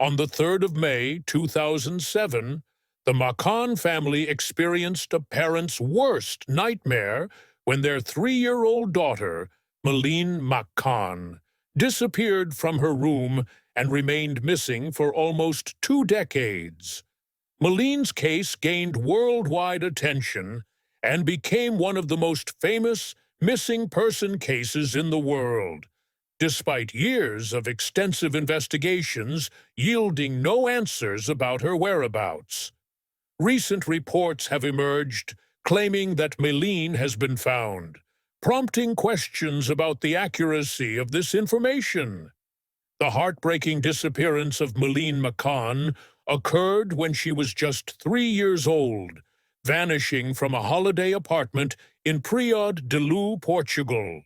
On the 3rd of May, 2007, the McCann family experienced a parent's worst nightmare when their 3-year-old daughter, Madeleine McCann, disappeared from her room and remained missing for almost 2 decades. Madeleine's case gained worldwide attention and became one of the most famous missing person cases in the world, despite years of extensive investigations yielding no answers about her whereabouts. Recent reports have emerged claiming that Madeleine has been found, prompting questions about the accuracy of this information. The heartbreaking disappearance of Madeleine McCann occurred when she was just 3 years old, vanishing from a holiday apartment in Priad de Leu, Portugal.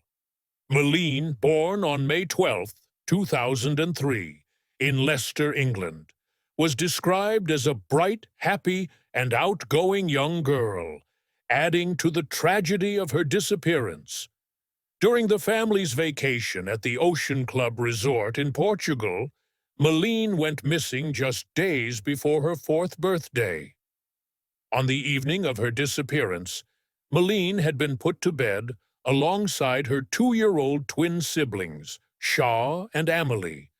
Madeleine, born on May 12, 2003, in Leicester, England, was described as a bright, happy, and outgoing young girl, adding to the tragedy of her disappearance. During the family's vacation at the Ocean Club Resort in Portugal, Madeleine went missing just days before her 4th birthday. On the evening of her disappearance, Madeleine had been put to bed alongside her 2-year-old twin siblings, Shaw and Amelie,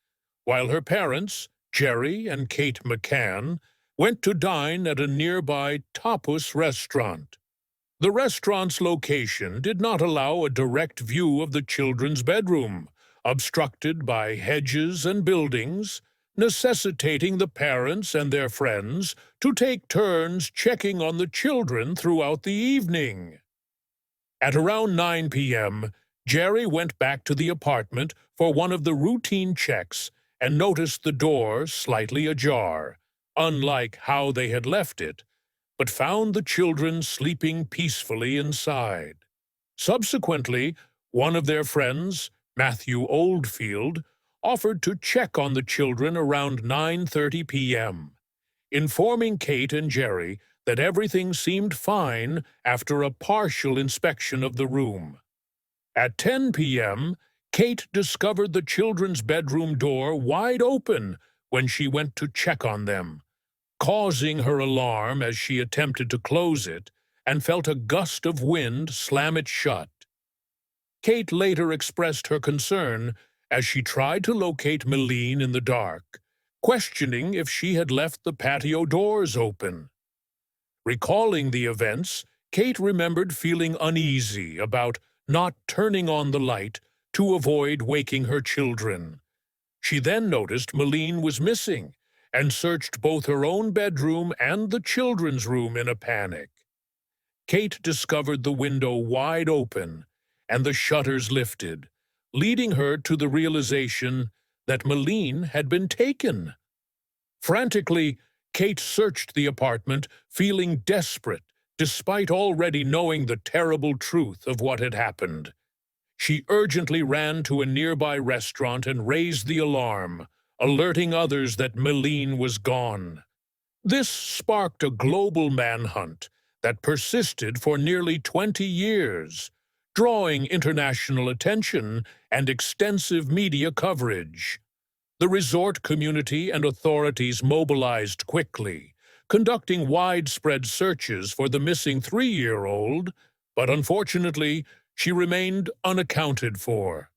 while her parents, Jerry and Kate McCann, went to dine at a nearby tapas restaurant. The restaurant's location did not allow a direct view of the children's bedroom, obstructed by hedges and buildings, necessitating the parents and their friends to take turns checking on the children throughout the evening. At around 9 p.m., Jerry went back to the apartment for one of the routine checks and noticed the door slightly ajar, unlike how they had left it, but found the children sleeping peacefully inside. Subsequently, one of their friends, Matthew Oldfield, offered to check on the children around 9:30 p.m., informing Kate and Jerry that everything seemed fine after a partial inspection of the room. At 10 p.m., Kate discovered the children's bedroom door wide open when she went to check on them, causing her alarm as she attempted to close it and felt a gust of wind slam it shut. Kate later expressed her concern as she tried to locate Madeleine in the dark, questioning if she had left the patio doors open. Recalling the events, Kate remembered feeling uneasy about not turning on the light to avoid waking her children. She then noticed Madeleine was missing and searched both her own bedroom and the children's room in a panic. Kate discovered the window wide open and the shutters lifted, leading her to the realization that Madeleine had been taken. Frantically, Kate searched the apartment, feeling desperate despite already knowing the terrible truth of what had happened. She urgently ran to a nearby restaurant and raised the alarm, alerting others that Madeleine was gone. This sparked a global manhunt that persisted for nearly 20 years, drawing international attention and extensive media coverage. The resort community and authorities mobilized quickly, conducting widespread searches for the missing 3-year-old, but unfortunately, she remained unaccounted for.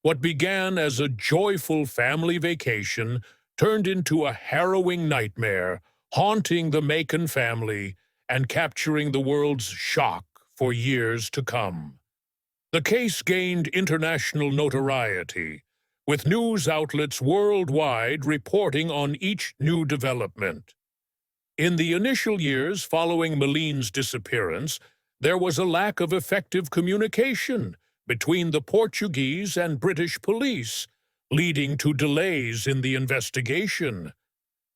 What began as a joyful family vacation turned into a harrowing nightmare, haunting the McCann family and capturing the world's shock for years to come. The case gained international notoriety, with news outlets worldwide reporting on each new development. In the initial years following Madeleine's disappearance, there was a lack of effective communication between the Portuguese and British police, leading to delays in the investigation.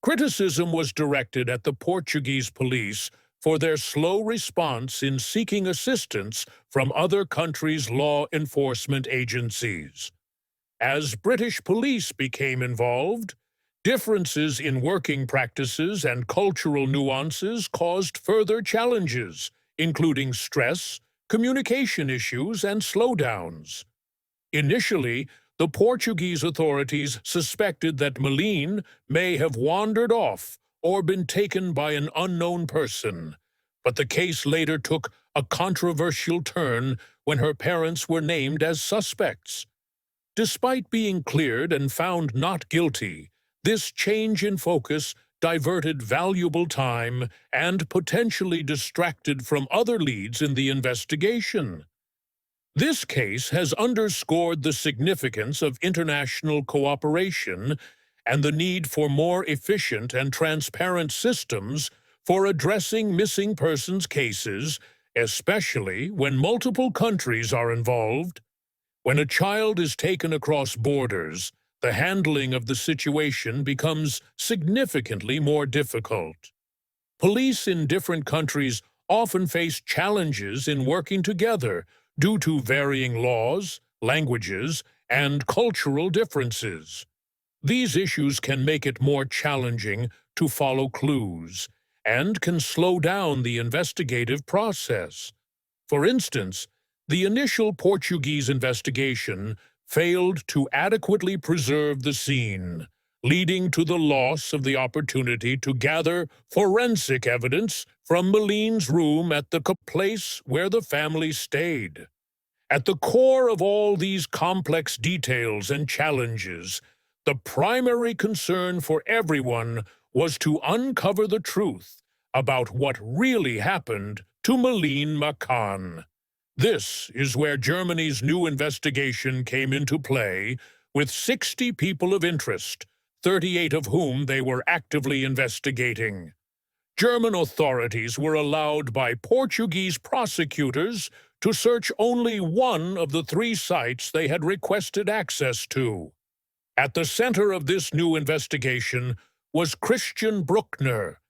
Criticism was directed at the Portuguese police for their slow response in seeking assistance from other countries' law enforcement agencies. As British police became involved, differences in working practices and cultural nuances caused further challenges, including stress, communication issues, and slowdowns. Initially, the Portuguese authorities suspected that Madeleine may have wandered off or been taken by an unknown person, but the case later took a controversial turn when her parents were named as suspects. Despite being cleared and found not guilty, this change in focus diverted valuable time and potentially distracted from other leads in the investigation. This case has underscored the significance of international cooperation and the need for more efficient and transparent systems for addressing missing persons cases, especially when multiple countries are involved. When a child is taken across borders, the handling of the situation becomes significantly more difficult. Police in different countries often face challenges in working together due to varying laws, languages, and cultural differences. These issues can make it more challenging to follow clues and can slow down the investigative process. For instance, the initial Portuguese investigation failed to adequately preserve the scene, leading to the loss of the opportunity to gather forensic evidence from Madeleine's room at the place where the family stayed. At the core of all these complex details and challenges, the primary concern for everyone was to uncover the truth about what really happened to Madeleine McCann. This is where Germany's new investigation came into play, with 60 people of interest, 38 of whom they were actively investigating. German authorities were allowed by Portuguese prosecutors to search only one of the 3 sites they had requested access to. At the center of this new investigation was Christian Bruckner,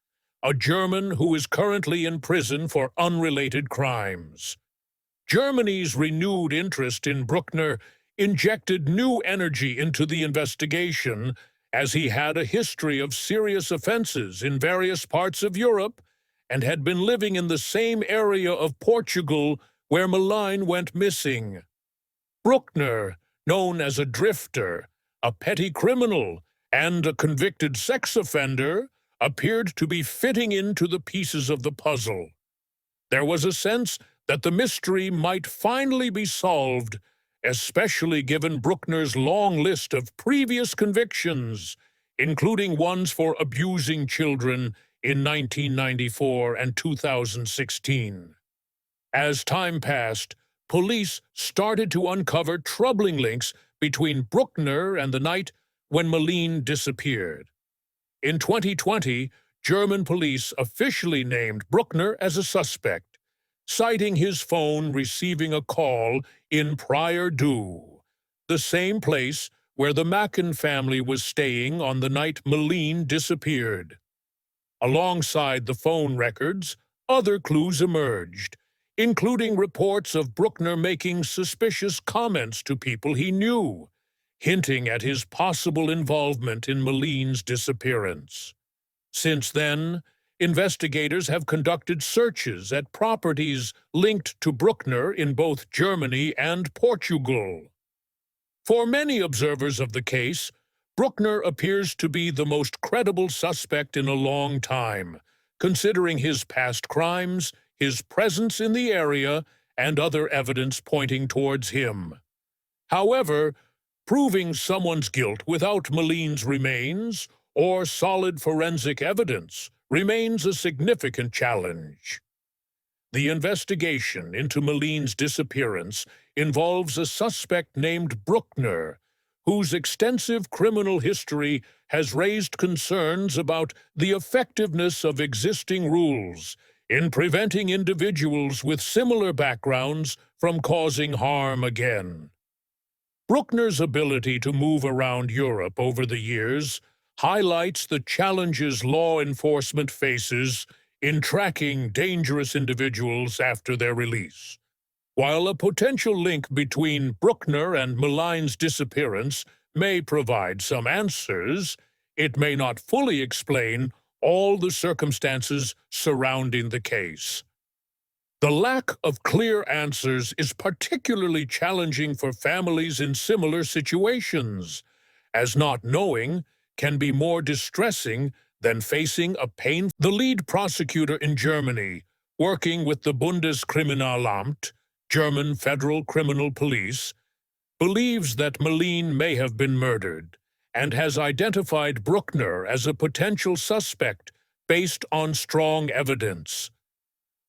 a German who is currently in prison for unrelated crimes. Germany's renewed interest in Bruckner injected new energy into the investigation, as he had a history of serious offenses in various parts of Europe and had been living in the same area of Portugal where Madeleine went missing. Bruckner, known as a drifter, a petty criminal, and a convicted sex offender, appeared to be fitting into the pieces of the puzzle. There was a sense that the mystery might finally be solved, especially given Bruckner's long list of previous convictions, including ones for abusing children in 1994 and 2016. As time passed, police started to uncover troubling links between Bruckner and the night when Madeleine disappeared. In 2020, German police officially named Bruckner as a suspect, citing his phone receiving a call in Prior-Du, the same place where the McCann family was staying on the night Madeleine disappeared. Alongside the phone records, other clues emerged, including reports of Bruckner making suspicious comments to people he knew, hinting at his possible involvement in Madeleine's disappearance. Since then, investigators have conducted searches at properties linked to Bruckner in both Germany and Portugal. For many observers of the case, Bruckner appears to be the most credible suspect in a long time, considering his past crimes, his presence in the area, and other evidence pointing towards him. However, proving someone's guilt without Madeleine's remains or solid forensic evidence remains a significant challenge. The investigation into Madeleine's disappearance involves a suspect named Bruckner, whose extensive criminal history has raised concerns about the effectiveness of existing rules in preventing individuals with similar backgrounds from causing harm again. Bruckner's ability to move around Europe over the years highlights the challenges law enforcement faces in tracking dangerous individuals after their release. While a potential link between Bruckner and Madeleine's disappearance may provide some answers, it may not fully explain all the circumstances surrounding the case. The lack of clear answers is particularly challenging for families in similar situations, as not knowing can be more distressing than facing a pain. The lead prosecutor in Germany, working with the Bundeskriminalamt, German Federal Criminal Police, believes that Madeleine may have been murdered and has identified Bruckner as a potential suspect based on strong evidence.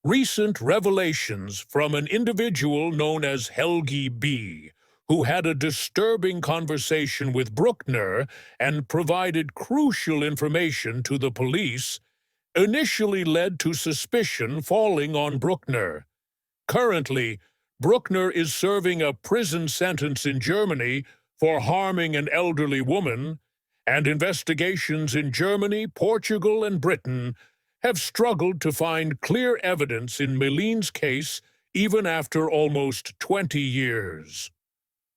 Recent revelations from an individual known as Helgi B., who had a disturbing conversation with Bruckner and provided crucial information to the police, initially led to suspicion falling on Bruckner. Currently, Bruckner is serving a prison sentence in Germany for harming an elderly woman, and investigations in Germany, Portugal, and Britain have struggled to find clear evidence in Madeleine's case even after almost 20 years.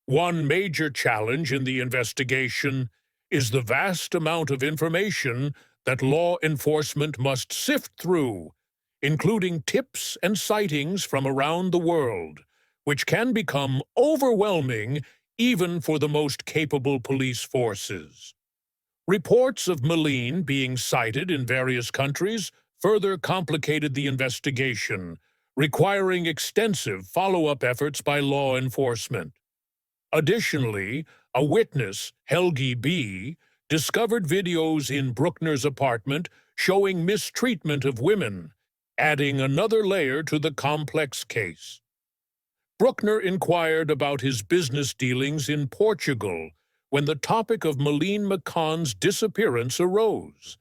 One major challenge in the investigation is the vast amount of information that law enforcement must sift through, including tips and sightings from around the world, which can become overwhelming even for the most capable police forces. Reports of Madeleine being cited in various countries further complicated the investigation, requiring extensive follow-up efforts by law enforcement. Additionally, a witness, Helgi B., discovered videos in Bruckner's apartment showing mistreatment of women, adding another layer to the complex case. Bruckner inquired about his business dealings in Portugal when the topic of Madeleine McCann's disappearance arose.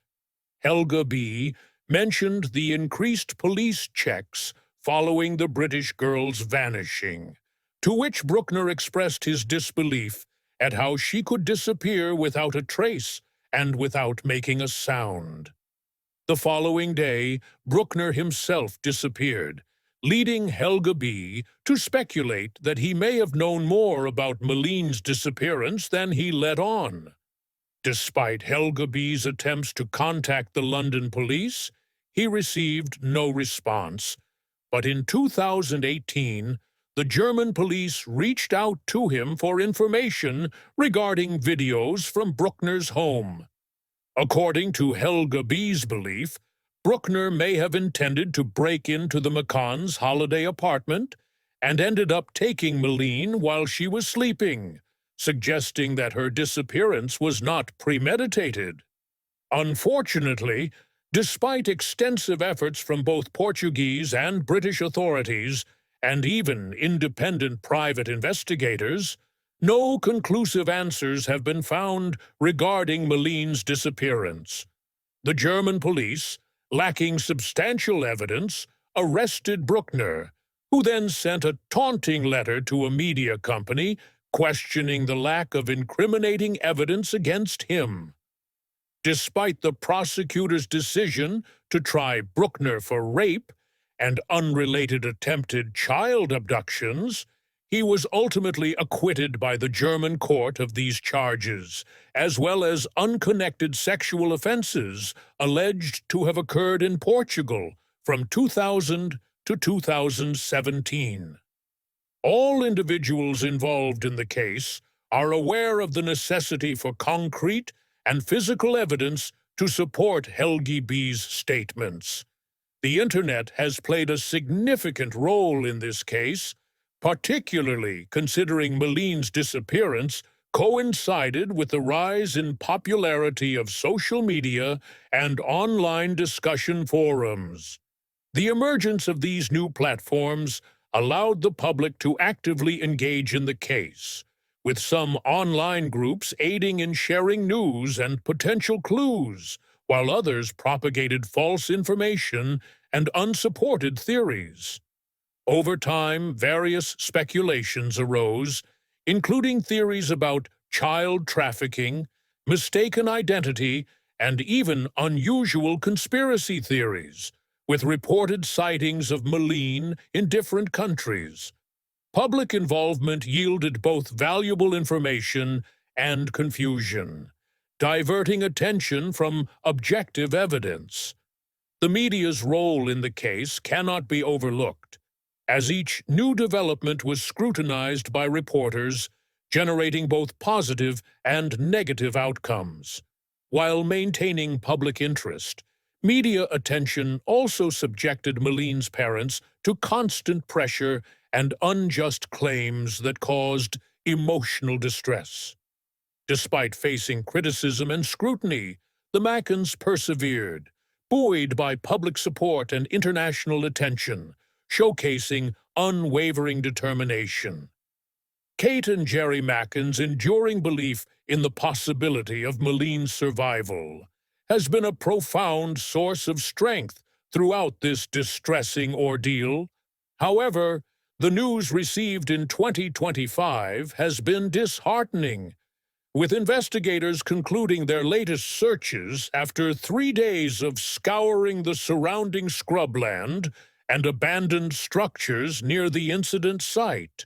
Helga B. mentioned the increased police checks following the British girl's vanishing, to which Bruckner expressed his disbelief at how she could disappear without a trace and without making a sound. The following day, Bruckner himself disappeared, leading Helga B. to speculate that he may have known more about Madeleine's disappearance than he let on. Despite Helga B.'s attempts to contact the London police, he received no response. But in 2018, the German police reached out to him for information regarding videos from Bruckner's home. According to Helga B.'s belief, Bruckner may have intended to break into the McCann's holiday apartment and ended up taking Madeleine while she was sleeping, suggesting that her disappearance was not premeditated. Unfortunately, despite extensive efforts from both Portuguese and British authorities, and even independent private investigators, no conclusive answers have been found regarding Madeleine's disappearance. The German police, lacking substantial evidence, arrested Bruckner, who then sent a taunting letter to a media company questioning the lack of incriminating evidence against him. Despite the prosecutor's decision to try Bruckner for rape and unrelated attempted child abductions, he was ultimately acquitted by the German court of these charges, as well as unconnected sexual offenses alleged to have occurred in Portugal from 2000 to 2017. All individuals involved in the case are aware of the necessity for concrete and physical evidence to support Helgi B.'s statements. The Internet has played a significant role in this case, particularly considering Madeleine's disappearance coincided with the rise in popularity of social media and online discussion forums. The emergence of these new platforms allowed the public to actively engage in the case, with some online groups aiding in sharing news and potential clues, while others propagated false information and unsupported theories. Over time, various speculations arose, including theories about child trafficking, mistaken identity, and even unusual conspiracy theories, with reported sightings of Madeleine in different countries. Public involvement yielded both valuable information and confusion, diverting attention from objective evidence. The media's role in the case cannot be overlooked, as each new development was scrutinized by reporters, generating both positive and negative outcomes. While maintaining public interest, media attention also subjected Maline's parents to constant pressure and unjust claims that caused emotional distress. Despite facing criticism and scrutiny, the McCanns persevered, buoyed by public support and international attention, showcasing unwavering determination. Kate and Jerry McCann's enduring belief in the possibility of Maline's survival has been a profound source of strength throughout this distressing ordeal. However, the news received in 2025 has been disheartening, with investigators concluding their latest searches after 3 days of scouring the surrounding scrubland and abandoned structures near the incident site.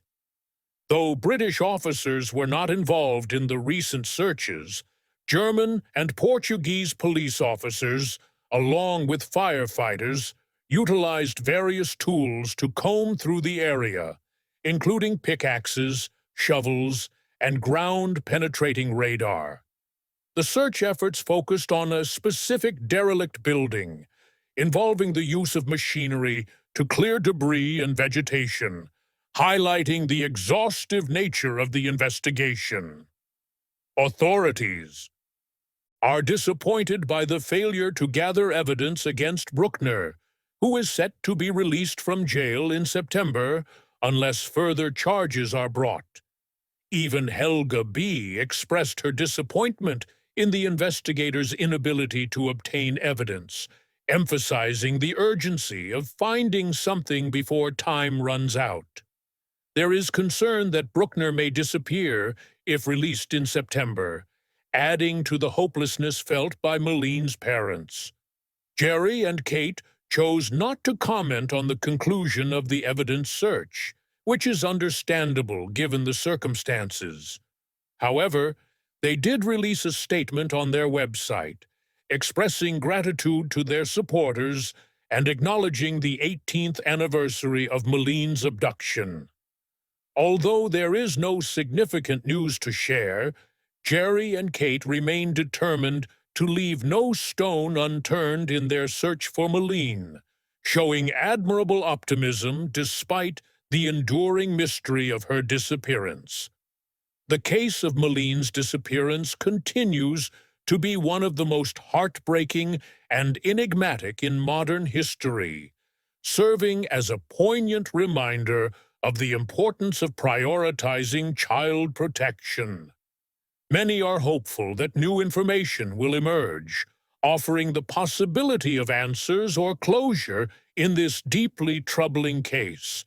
Though British officers were not involved in the recent searches, German and Portuguese police officers, along with firefighters, utilized various tools to comb through the area, including pickaxes, shovels, and ground-penetrating radar. The search efforts focused on a specific derelict building, involving the use of machinery to clear debris and vegetation, highlighting the exhaustive nature of the investigation. Authorities are disappointed by the failure to gather evidence against Bruckner, who is set to be released from jail in September unless further charges are brought. Even Helga B. expressed her disappointment in the investigators' inability to obtain evidence, emphasizing the urgency of finding something before time runs out. There is concern that Bruckner may disappear if released in September, adding to the hopelessness felt by Maline's parents. Jerry and Kate chose not to comment on the conclusion of the evidence search, which is understandable given the circumstances. However, they did release a statement on their website, expressing gratitude to their supporters and acknowledging the 18th anniversary of Maline's abduction. Although there is no significant news to share, Jerry and Kate remain determined to leave no stone unturned in their search for Maline, showing admirable optimism despite the enduring mystery of her disappearance. The case of Maline's disappearance continues to be one of the most heartbreaking and enigmatic in modern history, serving as a poignant reminder of the importance of prioritizing child protection. Many are hopeful that new information will emerge, offering the possibility of answers or closure in this deeply troubling case.